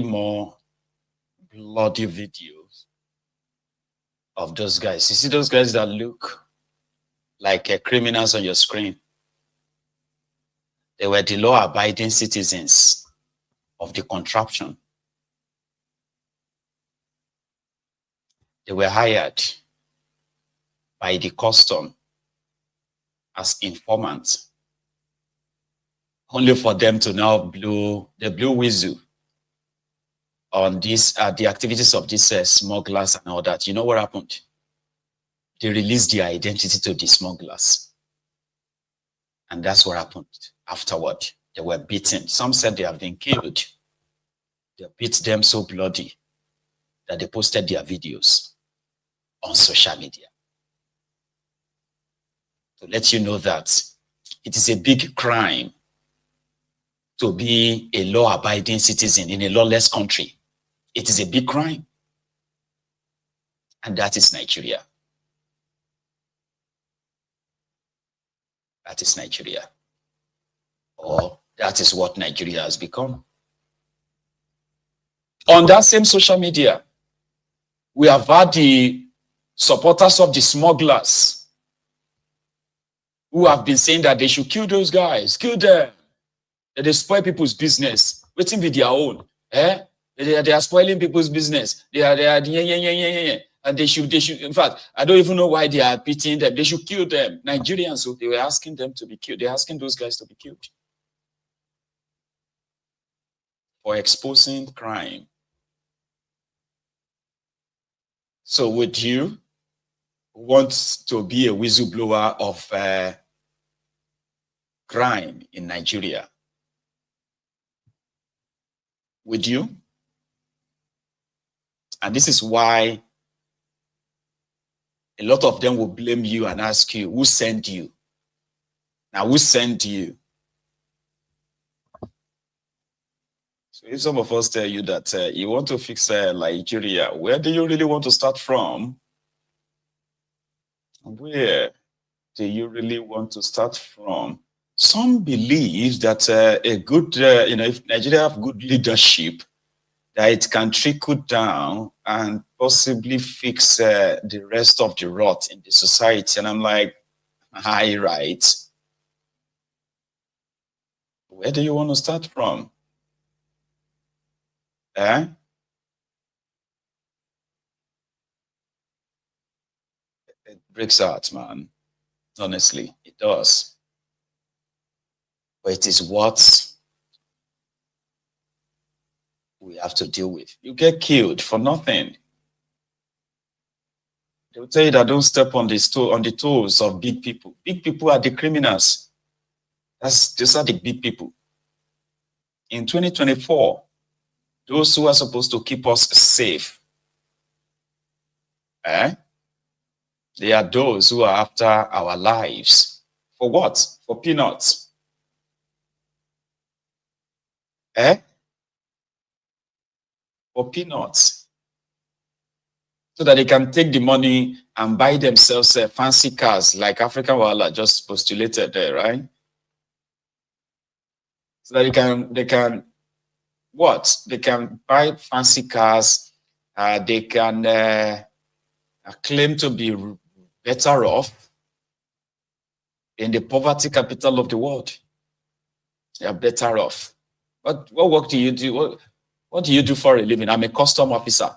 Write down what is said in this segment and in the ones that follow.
more bloody videos of those guys. You see those guys that look like criminals on your screen? They were the law-abiding citizens of the contraption. They were hired by the custom as informants, only for them to now blow the blue whistle on this, the activities of these smugglers and all that. You know what happened? They released their identity to the smugglers. And that's what happened afterward. They were beaten. Some said they have been killed. They beat them so bloody that they posted their videos on social media to let you know that it is a big crime to be a law-abiding citizen in a lawless country. It is a big crime. And that is Nigeria. That is Nigeria. Or that is what Nigeria has become. On that same social media, we have had the supporters of the smugglers who have been saying that they should kill those guys, kill them, that they spoil people's business, waiting with their own. They are spoiling people's business. And they should, in fact, I don't even know why they are pitying them. They should kill them. Nigerians, so they were asking them to be killed. They're asking those guys to be killed for exposing crime. So would you want to be a whistleblower of crime in Nigeria? Would you? And this is why a lot of them will blame you and ask you, who sent you? Now, who sent you? So if some of us tell you that you want to fix Nigeria, where do you really want to start from? Where do you really want to start from? Some believe that a good, if Nigeria have good leadership, that it can trickle down and possibly fix the rest of the rot in the society. And I'm like, hi, right. Where do you want to start from? It breaks heart, man. Honestly, it does. But it is what we have to deal with. You get killed for nothing. They will tell you that don't step on the toes of big people. Big people are the criminals. These are the big people. In 2024, those who are supposed to keep us safe, they are those who are after our lives. For what? For peanuts. For peanuts. So that they can take the money and buy themselves fancy cars like African Wala just postulated there, right? So that they can what? They can buy fancy cars. They can claim to be better off in the poverty capital of the world. They are better off. But what work do you do? What do you do for a living? I'm a custom officer.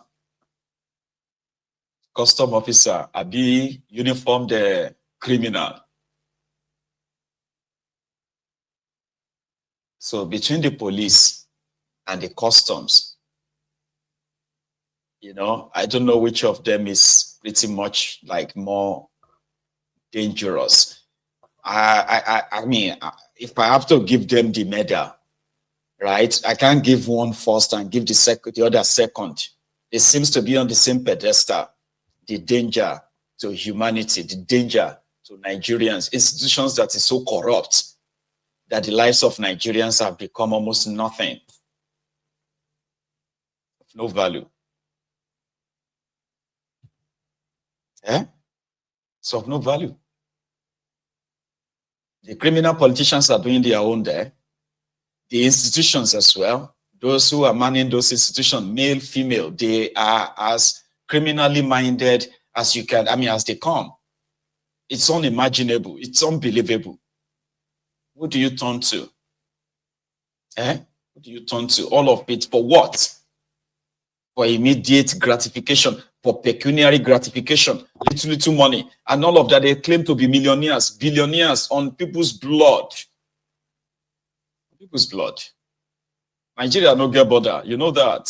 Custom officer, I be uniformed criminal. So between the police and the customs, I don't know which of them is pretty much like more dangerous. I mean, if I have to give them the medal, right? I can't give one first and give the other second. It seems to be on the same pedestal. The danger to humanity, the danger to Nigerians, institutions that is so corrupt that the lives of Nigerians have become almost nothing. No value. So of no value. The criminal politicians are doing their own there. The institutions as well those who are manning those institutions, male, female, they are as criminally minded as you can, as they come. It's unimaginable. It's unbelievable. Who do you turn to? Who do you turn to? All of it for what? For immediate gratification, for pecuniary gratification, little money, and all of that. They claim to be millionaires, billionaires on people's blood. People's blood. Nigeria no get border. You know that.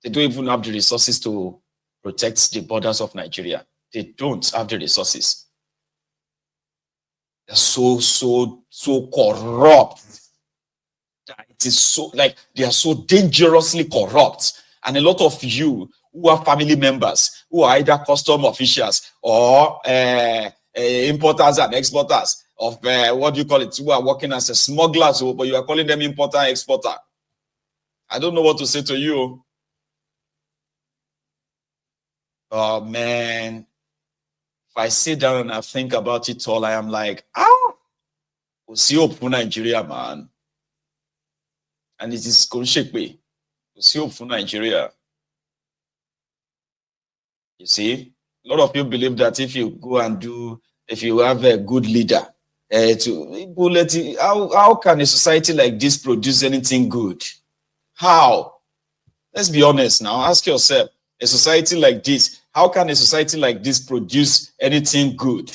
They don't even have the resources to protect the borders of Nigeria. They don't have the resources. They're so corrupt. It is so, like, they are so dangerously corrupt. And a lot of you who are family members, who are either custom officials or importers and exporters of, what do you call it, who are working as a smugglers, but you are calling them importer and exporter. I don't know what to say to you. Oh, man. If I sit down and I think about it all, I am like, we'll see hope for Nigeria, man. And it is going to shake me. We'll see hope for Nigeria. You see, a lot of people believe that if you go and if you have a good leader, how can a society like this produce anything good? How? Let's be honest now. Ask yourself, a society like this, how can a society like this produce anything good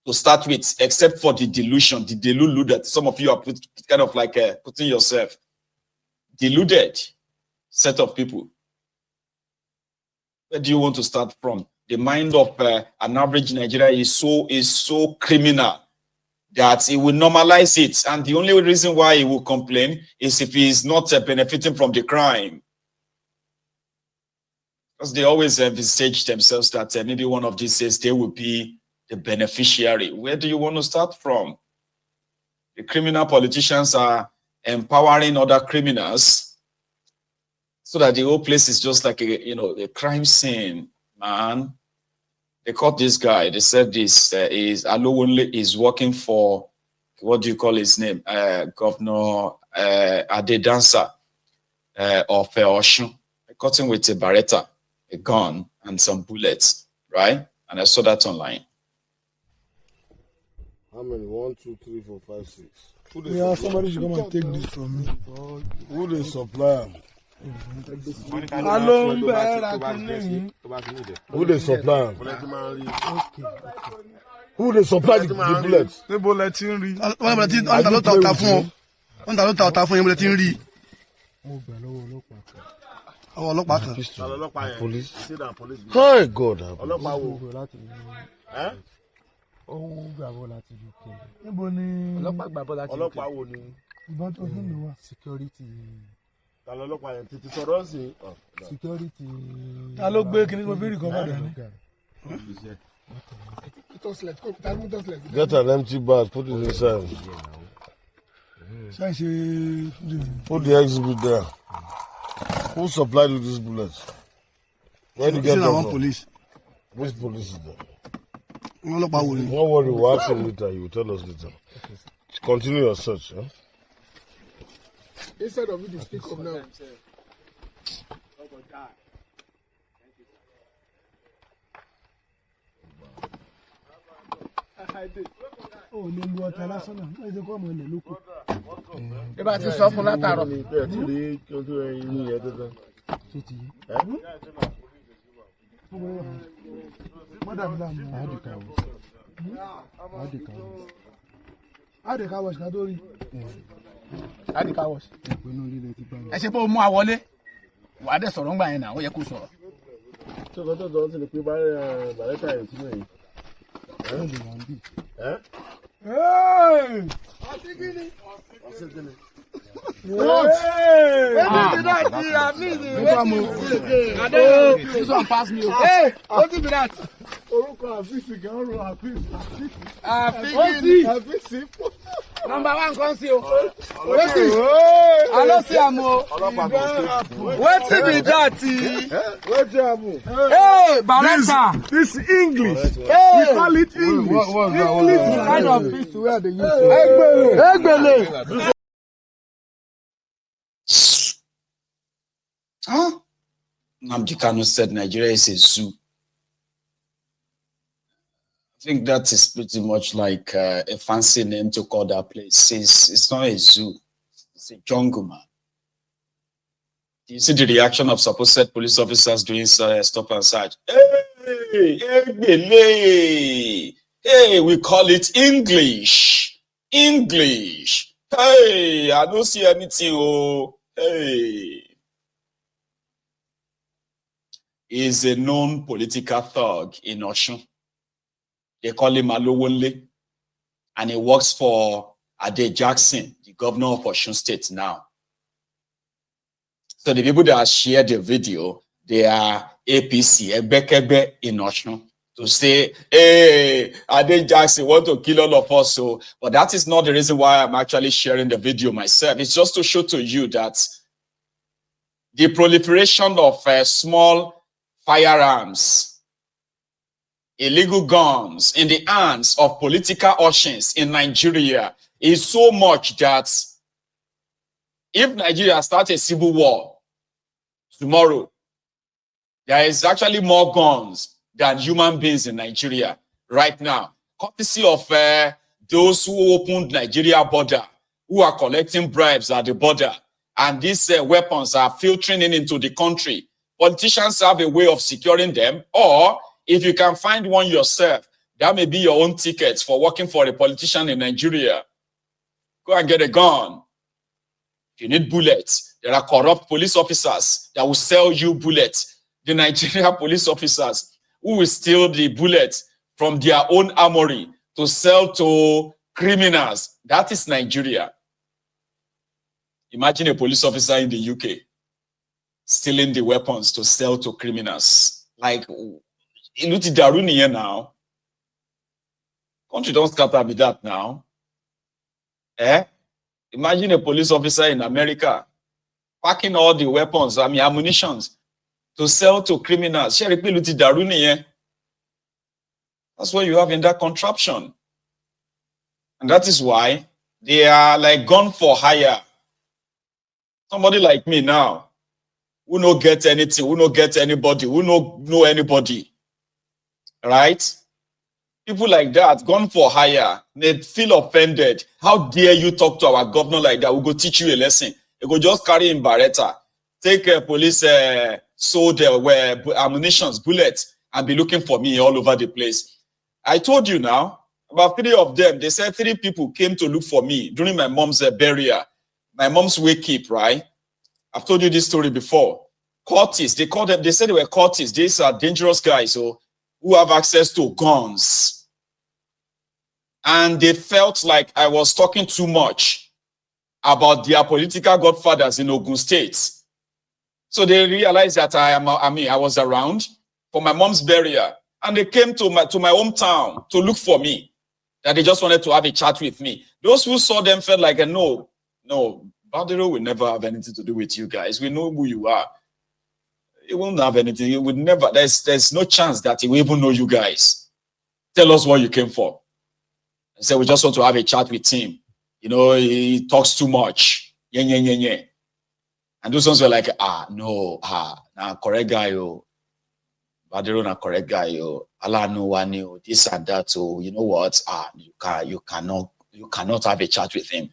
to start with, except for the delusion, the delulu that some of you are kind of like putting yourself? Deluded set of people. Where do you want to start from? The mind of an average Nigerian is so criminal that he will normalize it, and the only reason why he will complain is if he is not benefiting from the crime. Because they always envisage themselves that maybe one of these days they will be the beneficiary. Where do you want to start from? The criminal politicians are empowering other criminals so that the whole place is just like a crime scene, man. They caught this guy. They said this is Alowonle is working for, what do you call his name? Governor Adedansa of Oshun. I caught him with a Beretta, a gun, and some bullets, right? And I saw that online. How many? 1, 2, 3, 4, 5, 6. Yeah, somebody should come and take this from me. Who they supply? Who they supply? Who they supply the bullets? The bulletin. Police. Hi, God. Security. Security. Get an empty bag, put it inside. Put the exhibit there. Who supplied you these bullets? Where did you get them from? Police. Which police is that? Don't worry, we'll ask him later. You will tell us later. Continue your search. Huh? Instead of you to speak up now. Oh, le lu ọ̀tá lásán náà. Ẹ ṣe kọ́ ọmọ ilẹ̀ lóko. Ẹ bá ti sọ fún látàárọ̀. Madam Lam, how the car wash? Kadori. How the car wash? Ẹ ṣe pé o mú àwọlé. Wà á dẹ̀ sọ̀rọ̀ ńgbà yẹn náà, ó yẹ kó sọ̀rọ̀. Tó ti lè pé bàrẹ́tà yẹn tí wọ́n yìí. This one pass me. Hey, what do that? Number 1 come see. Wait, I don't see am o. What be that? Hey, Baretta. This English. Hey, we call it English. English is kind of fish where they use. Egbele. Huh? Nnamdi Kanu said Nigeria is a zoo. I think that is pretty much like a fancy name to call that place. It's not a zoo. It's a jungle, man. Do you see the reaction of supposed police officers doing stop and search? Hey, hey, we call it English. English. Hey, I don't see anything. Oh, hey. He is a known political thug in Osun. They call him Alowonle. And he works for Ade Jackson, the governor of Osun State now. So the people that shared the video, they are APC, Egbekebe in Osun, to say, hey, Ade Jackson want to kill all of us. So, but that is not the reason why I'm actually sharing the video myself. It's just to show to you that the proliferation of small firearms, illegal guns in the hands of political Oshins in Nigeria is so much that if Nigeria starts a civil war tomorrow, there is actually more guns than human beings in Nigeria right now, courtesy of those who opened Nigeria border, who are collecting bribes at the border, and these weapons are filtering into the country. Politicians have a way of securing them, or if you can find one yourself, that may be your own ticket for working for a politician in Nigeria. Go and get a gun. If you need bullets, there are corrupt police officers that will sell you bullets. The Nigerian police officers who will steal the bullets from their own armory to sell to criminals. That is Nigeria. Imagine a police officer in the UK stealing the weapons to sell to criminals. Like, Iluti Daruni here now. Country don't scatter with that now. Imagine a police officer in America packing all the weapons, ammunitions, to sell to criminals. Iluti Daruni here. That's what you have in that contraption. And that is why they are like gone for hire. Somebody like me now, who no get anything, who no get anybody, who no know anybody. Right? People like that, gone for hire, they feel offended. How dare you talk to our governor like that? We'll go teach you a lesson. You go just carry in Barretta, take police sold ammunitions, bullets, and be looking for me all over the place. I told you now, about 3 of them, they said 3 people came to look for me during my mom's burial, my mom's wake keep, right? I've told you this story before. Cultists, they called them, they said they were cultists. These are dangerous guys, so who have access to guns. And they felt like I was talking too much about their political godfathers in Ogun State. So they realized that I was around for my mom's burial. And they came to my hometown to look for me. That they just wanted to have a chat with me. Those who saw them felt like, no, Badero will never have anything to do with you guys. We know who you are. He won't have anything. He would never. There's no chance that he will even know you guys. Tell us what you came for. I said, we just want to have a chat with him. You know, he talks too much. Yeah. And those ones were like, nah, correct guy, oh. Badero na correct guy, oh. Allah no one, oh. This and that, so you know what? You cannot have a chat with him.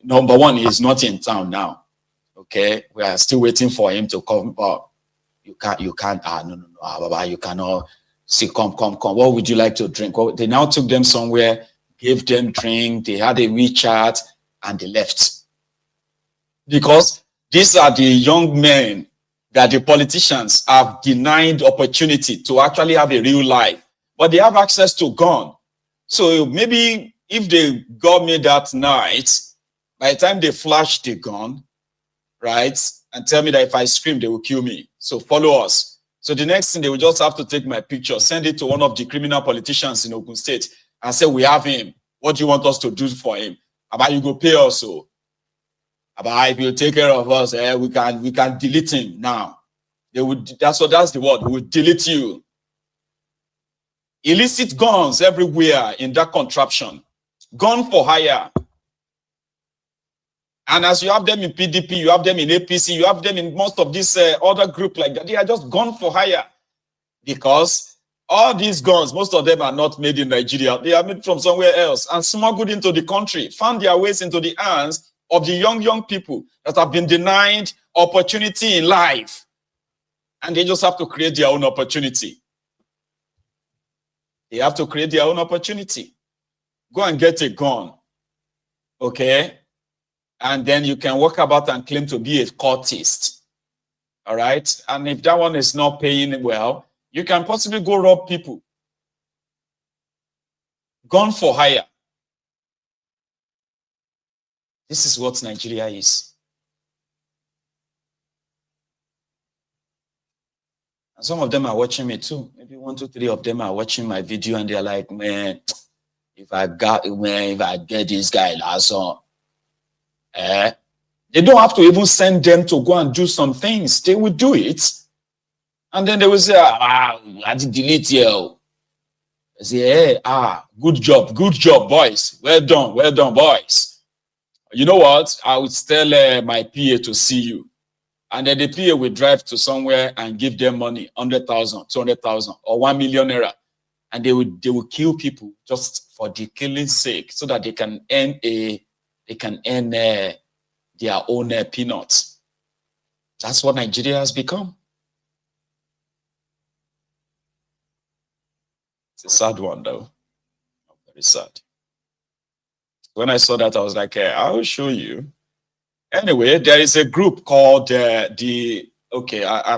Number one, he's not in town now. Okay, we are still waiting for him to come. You can't. Baba, you cannot. See, come. What would you like to drink? Well, they now took them somewhere, gave them drink. They had a wee chat, and they left. Because these are the young men that the politicians have denied opportunity to actually have a real life, but they have access to gun. So maybe if they got me that night, by the time they flash the gun, right, and tell me that if I scream, they will kill me. So follow us. So the next thing, they will just have to take my picture, send it to one of the criminal politicians in Ogun State and say, we have him. What do you want us to do for him? About you go pay us. So about if you take care of us, we can delete him now. That's the word. We will delete you. Illicit guns everywhere in that contraption. Gun for hire. And as you have them in PDP, you have them in APC, you have them in most of these other group like that. They are just gone for hire. Because all these guns, most of them are not made in Nigeria. They are made from somewhere else and smuggled into the country, found their ways into the hands of the young people that have been denied opportunity in life. And they just have to create their own opportunity. They have to create their own opportunity. Go and get a gun, okay? And then you can walk about and claim to be a cultist, all right? And if that one is not paying well, you can possibly go rob people. Gun for hire. This is what Nigeria is. And some of them are watching me too. Maybe 1, 2, 3 of them are watching my video and they're like, man, if I get this guy last on, they don't have to even send them to go and do some things. They will do it. And then they will say, I did delete you. They say, hey, good job, boys. Well done, boys. You know what? I would tell my PA to see you. And then the PA will drive to somewhere and give them money, 100,000, 200,000, or 1 million naira. And they will kill people just for the killing's sake, so that they can earn their own peanuts. That's what Nigeria has become. It's a sad one, though. Very sad. When I saw that, I was like, I will show you. Anyway, there is a group called I'm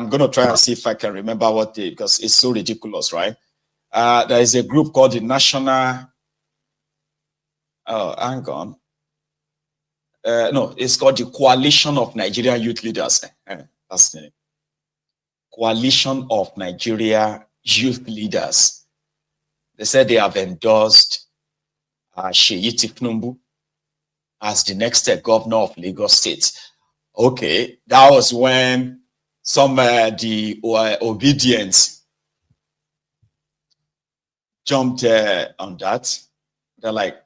going to try and see if I can remember what because it's so ridiculous, right? There is a group called the National, hang on. No, it's called the Coalition of Nigeria Youth Leaders. That's the name. Coalition of Nigeria Youth Leaders. They said they have endorsed Seyi Tinubu as the next governor of Lagos State. Okay, that was when some the obedience jumped on that. They're like,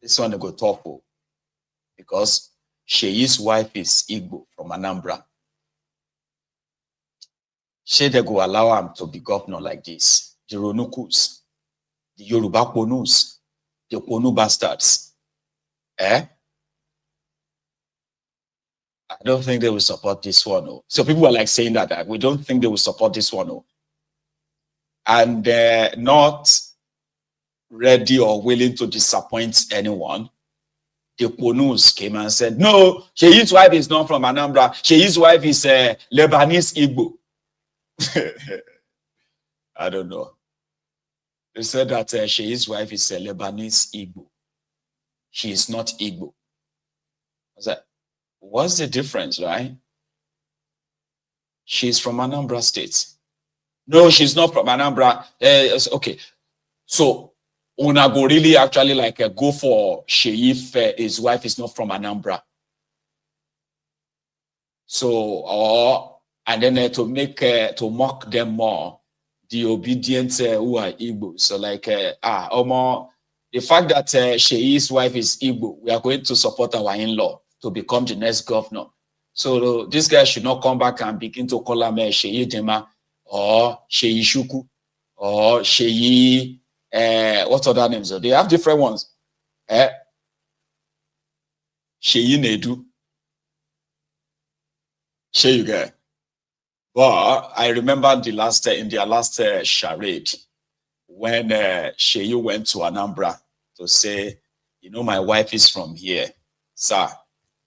this one they go talk because Seyi's wife is Igbo from Anambra. She they go allow him to be governor like this. The Ronukus, the Yoruba Ponus, the Ponu bastards. I don't think they will support this one. Oh. So people are like saying that we don't think they will support this one. Oh. And they're not ready or willing to disappoint anyone. The Ponus came and said, no, Seyi's wife is not from Anambra. Seyi's wife is Lebanese Igbo. I don't know. They said that Seyi's wife is a Lebanese Igbo. She is not Igbo. I was like, what's the difference, right? She's from Anambra State. No, she's not from Anambra. Okay. So, una go really actually like go for Seyi if his wife is not from Anambra. So, and then to mock them more, the obedient who are Igbo. So like, the fact that Seyi's wife is Igbo, we are going to support our in-law to become the next governor. So this guy should not come back and begin to call him Seyi Dema or Seyi Shuku or Seyi, what other names? They have different ones. Seyi Nedu. Seyi you get. But I remember in their last charade, when Seyi went to Anambra to say, you know, my wife is from here. Sir,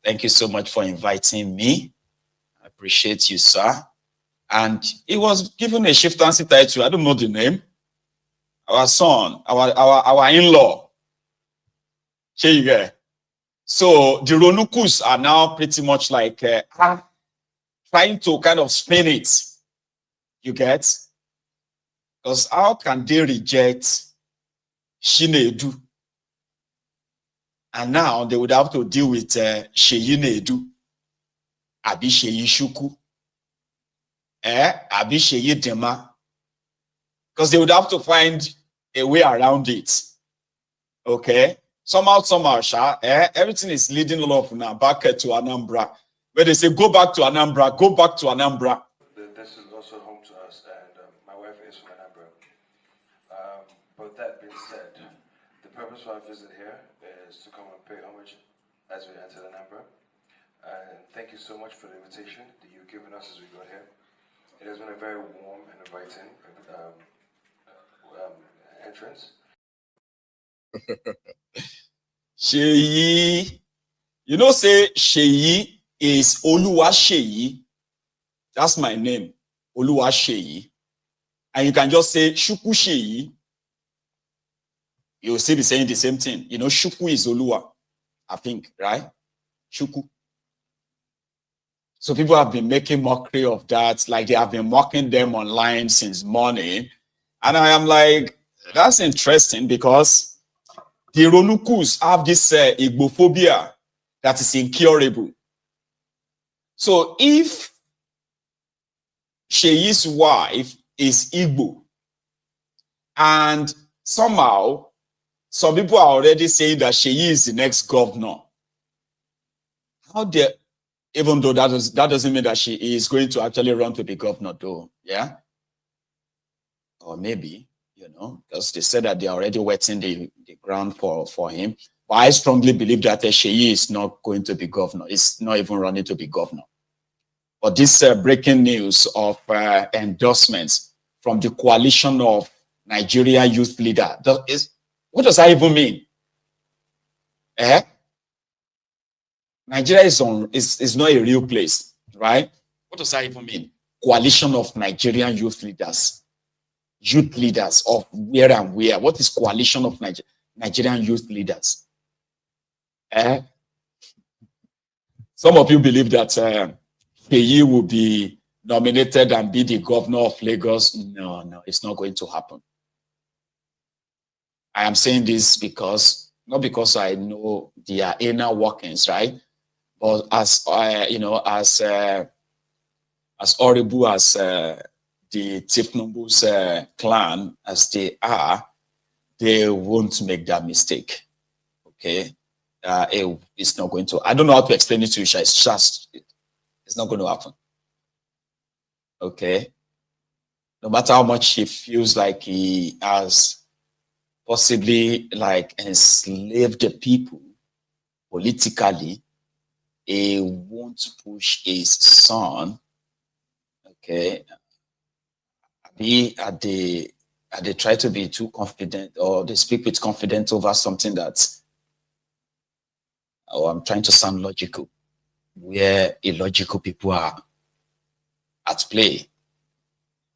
thank you so much for inviting me. I appreciate you, sir. And he was given a chieftaincy title. I don't know the name. Our son, our in-law. Seyi get. So the Ronukus are now pretty much like trying to kind of spin it. You get? Because how can they reject Shinedu? And now they would have to deal with Seyi Nedu, Abi Seyi Shuku, Abi Seyi Dema. Because they would have to find a way around it. Okay? somehow, everything is leading all of now back to Anambra. Where they say, go back to Anambra, go back to Anambra. This is also home to us, and my wife is from Anambra. But that being said, the purpose of our visit here is to come and pay homage as we enter Anambra. And thank you so much for the invitation that you've given us as we got here. It has been a very warm and inviting entrance. Sheyi, you know, say Sheyi is Oluwa Sheyi. That's my name, Oluwa Sheyi. And you can just say Shuku Sheyi. You will still be saying the same thing. You know, Shuku is Oluwa, I think, right? Shuku. So people have been making mockery of that, like they have been mocking them online since morning. And I am like, that's interesting because the Ronukus have this Igbophobia that is incurable. So if Sheyi's wife is Igbo, and somehow some people are already saying that Sheyi is the next governor, how dare, even though that doesn't mean that she is going to actually run to be governor, though, yeah? Or maybe, you know, because they said that they're already wetting the ground for him. But I strongly believe that Sheyi is not going to be governor. It's not even running to be governor. But this breaking news of endorsements from the coalition of Nigeria youth leader, what does that even mean? Nigeria is not a real place, right? What does that even mean? Coalition of Nigerian youth leaders of where and where? What is coalition of Nigerian youth leaders? Some of you believe that Sheyi will be nominated and be the governor of Lagos. No, it's not going to happen. I am saying this because, not because I know their inner workings, right? But as you know, as horrible as the Tifnumbu's clan as they are, they won't make that mistake. Okay, it's not going to. I don't know how to explain it to you. It's not going to happen. Okay, no matter how much he feels like he has possibly like enslaved the people politically, he won't push his son. Okay, they try to be too confident, or they speak with confidence over something that, I'm trying to sound logical, where illogical people are at play.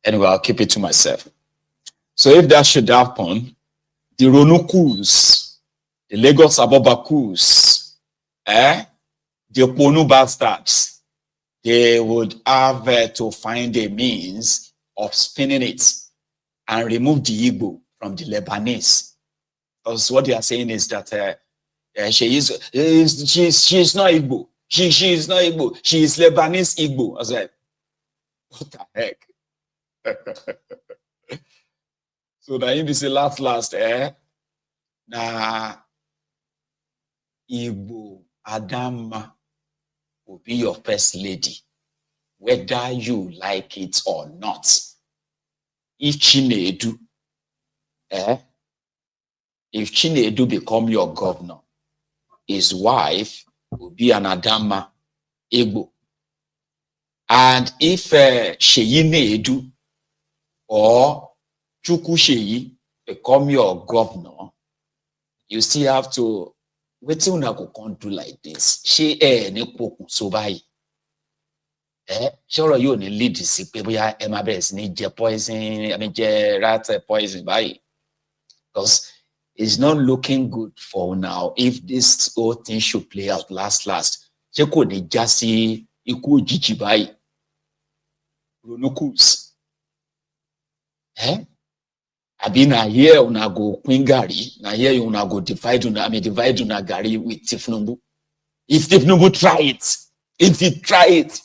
Anyway, I'll keep it to myself. So if that should happen, the Ronukus, the Lagos Abobakus, the Ponu bastards, they would have to find a means of spinning it and remove the Igbo from the Lebanese. Because what they are saying is that she's not Igbo. She is not Igbo. She is Lebanese Igbo. I was like, what the heck? So now in this last, na Igbo Adama will be your first lady, whether you like it or not. If Chinedu become your governor, his wife will be an Adama Igbo. And if Sheyi Nedu or Chukwu Sheyi become your governor, you still have to wait till una go come do like this. She ni pokun so báyìí. Ṣọ́rọ̀ yóò ní lead sí pé bóyá ẹ máa bẹ̀rẹ̀ sí ní jẹ poison, jẹ rat poison báyìí. Because it's not looking good for now. If this whole thing should play out last, ṣé kò ní já sí ikú òjijì báyìí? Ronukus. Abi na here una go queen gari, na here una go divide una gari with Tifnumbu. If Tifnumbu try it,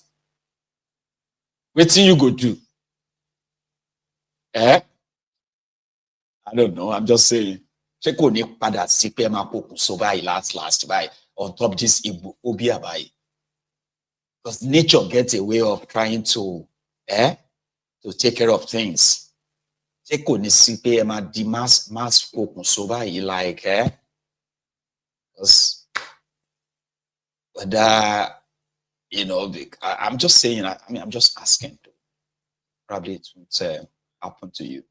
wetin you go do? I don't know. I'm just saying. ṣé kò ní padà sí pé ẹ máa pokùnso báyìí last báyìí on top this Igbophobia báyìí? Because nature gets a way of trying to take care of things. Ṣé kò ní sí pé ẹ máa di mass pokùnso báyìí like because whether I'm just saying. I mean, I'm just asking. Probably it won't happen to you.